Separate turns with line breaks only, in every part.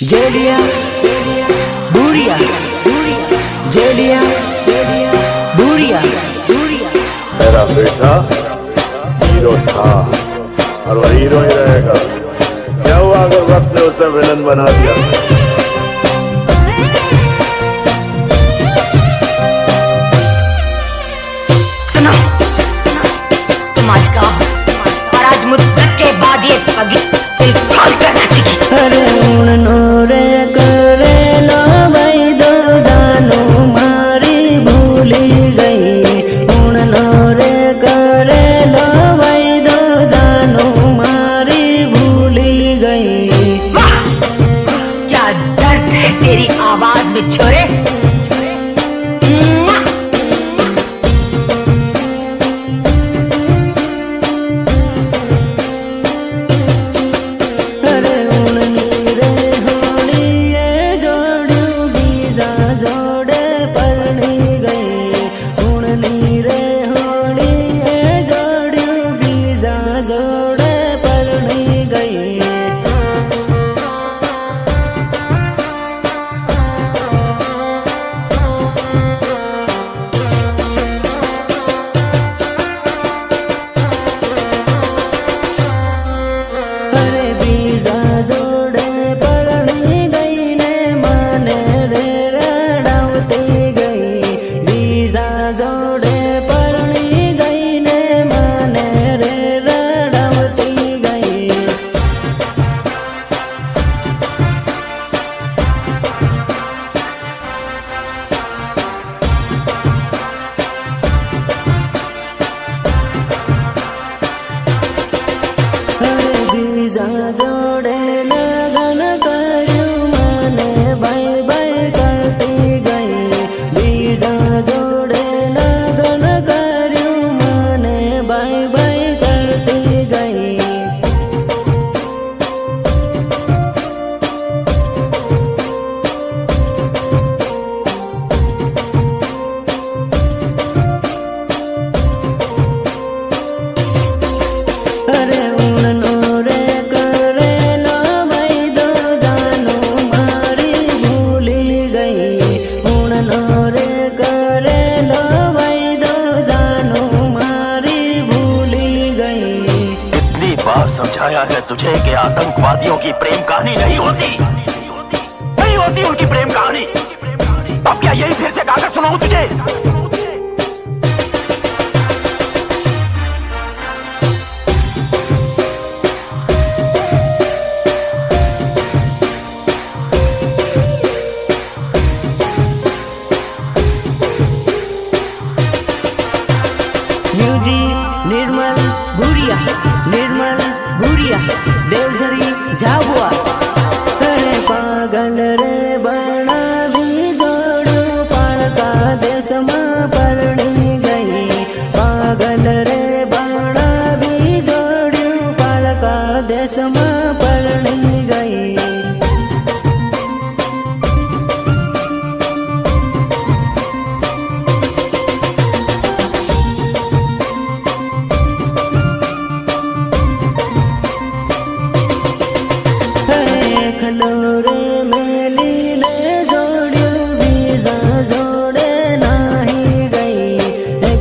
जेलिया बुरिया जेलिया बुरिया
मेरा बेटा हीरो था और वो हीरो ही रहेगा। क्या हुआ अगर वक्त ने उसे विलन बना दिया?
आज मुद्दत के बाद ये
अरे रे करे लो भाई दो जानो मारी भूली गई रे करे लो भाई दो जानो मारी भूली गई।
क्या दर्द है तेरी आवाज में छोरे।
जोड़े लगन करूं माने बाय बाय करती गई बीजा जोड़े लगन करूं माने बाय बाय करती गई। अरे
समझाया है तुझे कि आतंकवादियों की प्रेम कहानी नहीं होती, नहीं होती उनकी प्रेम कहानी। अब क्या यही फिर से गाकर सुनाऊं तुझे?
म्यूजिक निर्मल बुरिया देवझरी झाबुआ। अरे पागल रे बना भी जोड़ू पालका देश में परणी गई पागल रे बना भी जोड़ू पालका देश में परणी गई। खलोरे मेली ने जोड़ू बीजा जोड़े नाही गई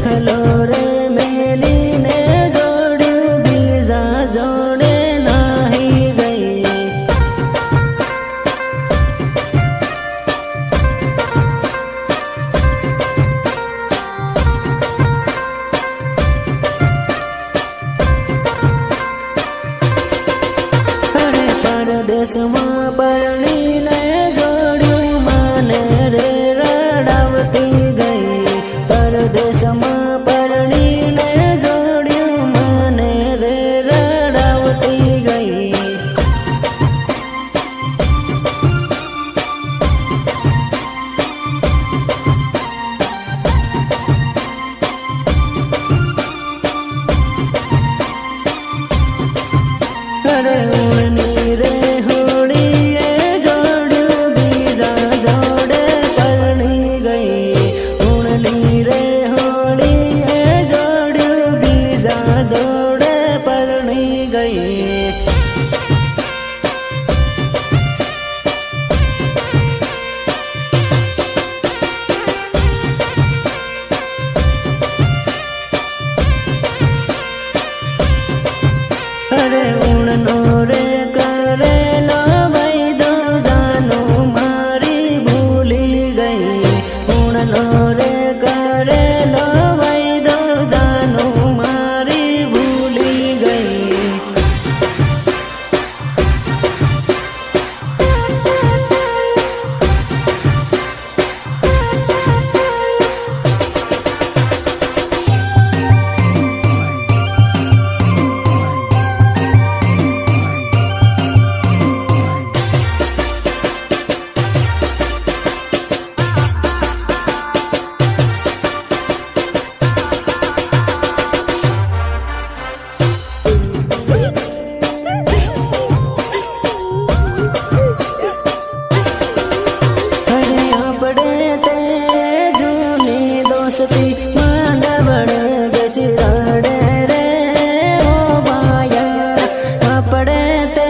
खलोरे मेली ने जोड़ू बीजा जोड़े नाही गई। अरे परदेश में परणी ने जोड़ू माने रे रड़ावती गई परदेश में परणी ने जोड़ू माने रे रड़ावती गई। अरे उड़नी रे होड़ी जोड़ू बीजा जोड़े परणी गई उड़नी रे होड़ी जोड़ू बीजा जोड़े परणी गई। अरे उड़नो रे करेलो वैदो जानो मारी भूली गई उड़नो रे करेलो वैदो जानो मारी भूली गई दोस्ती मांडवड़ बेसिराड़े रे ओ भाया अपड़े ते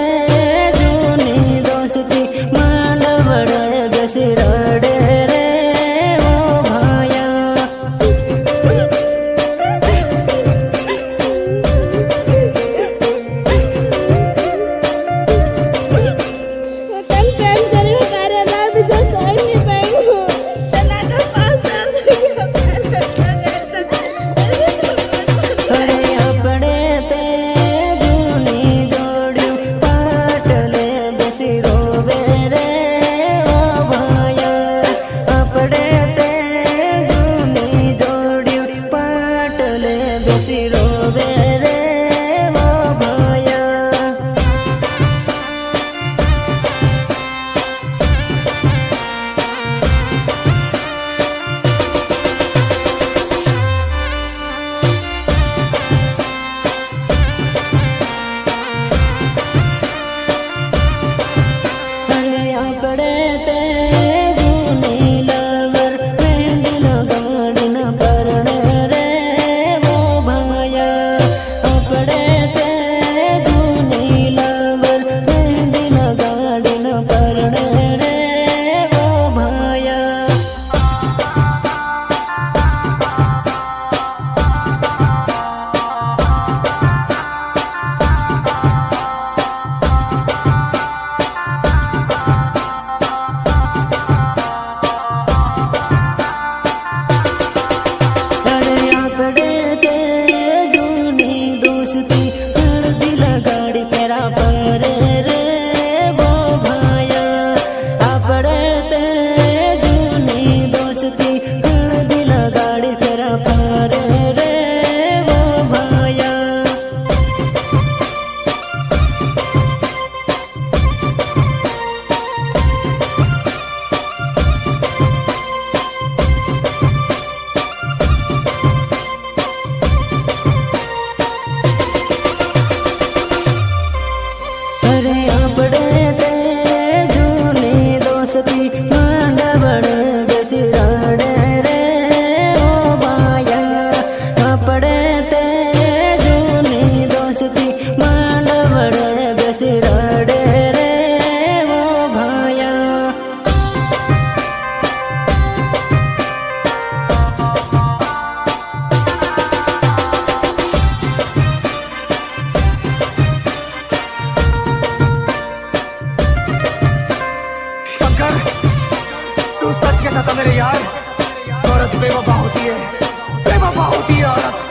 जूनी दोस्ती मांडवड़ बेसिराड़े रे ओ भाया मांडवड़ बेसिराड़े रे ओ भाया अपड़े ते जूनी दोस्ती मांडवड़ बेसिराड़े रे ओ भाया
तू सच कहता था मेरे यार, औरत बेवफा होती है, बेवफा होती है औरत।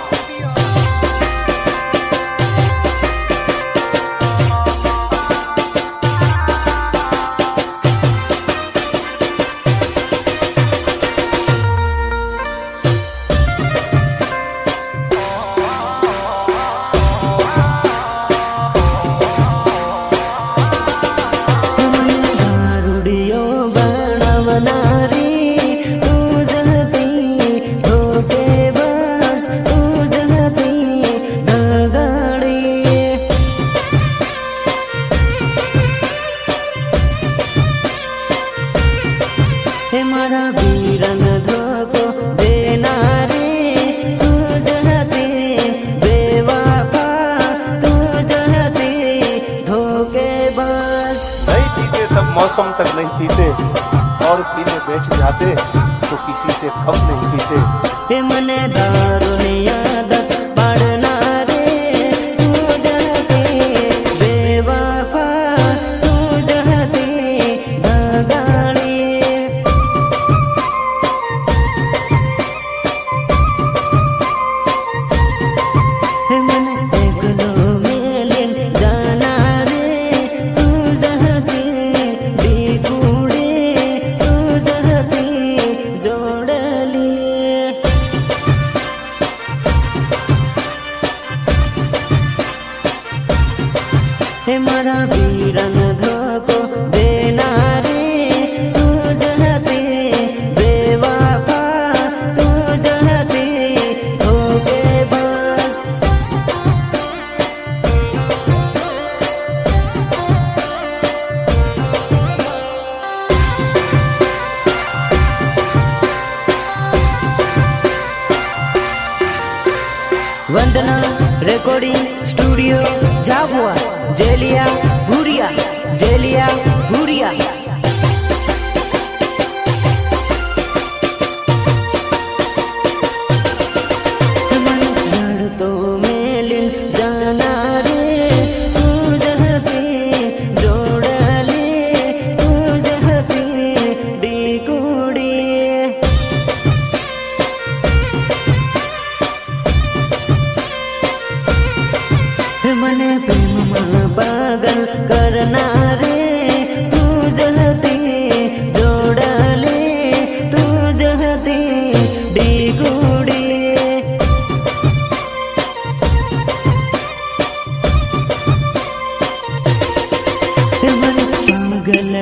मारा वीरन धोको देना रे तू जहते बेवफा तू जहते धोखेबाज।
नहीं पीते तब मौसम तक नहीं पीते और पीने बैठ जाते तो किसी से कम नहीं पीते।
मने दारू ने आदत पड़ना रे तू जहते हे मारा वीरन धोको देनारे तू जहती बेवफा तू जहती होके बस वंदना रिकॉर्डिंग स्टूडियो झाबुआ जेलिया भूरिया जेलिया भूरिया तो मेलिन जाना रे तू जहती जोड़ले तू जहती डीकुड़ी मने प्रेम पागल करना रे तू जहती जोड़ले तू जहती डीगुड़ी मन पागल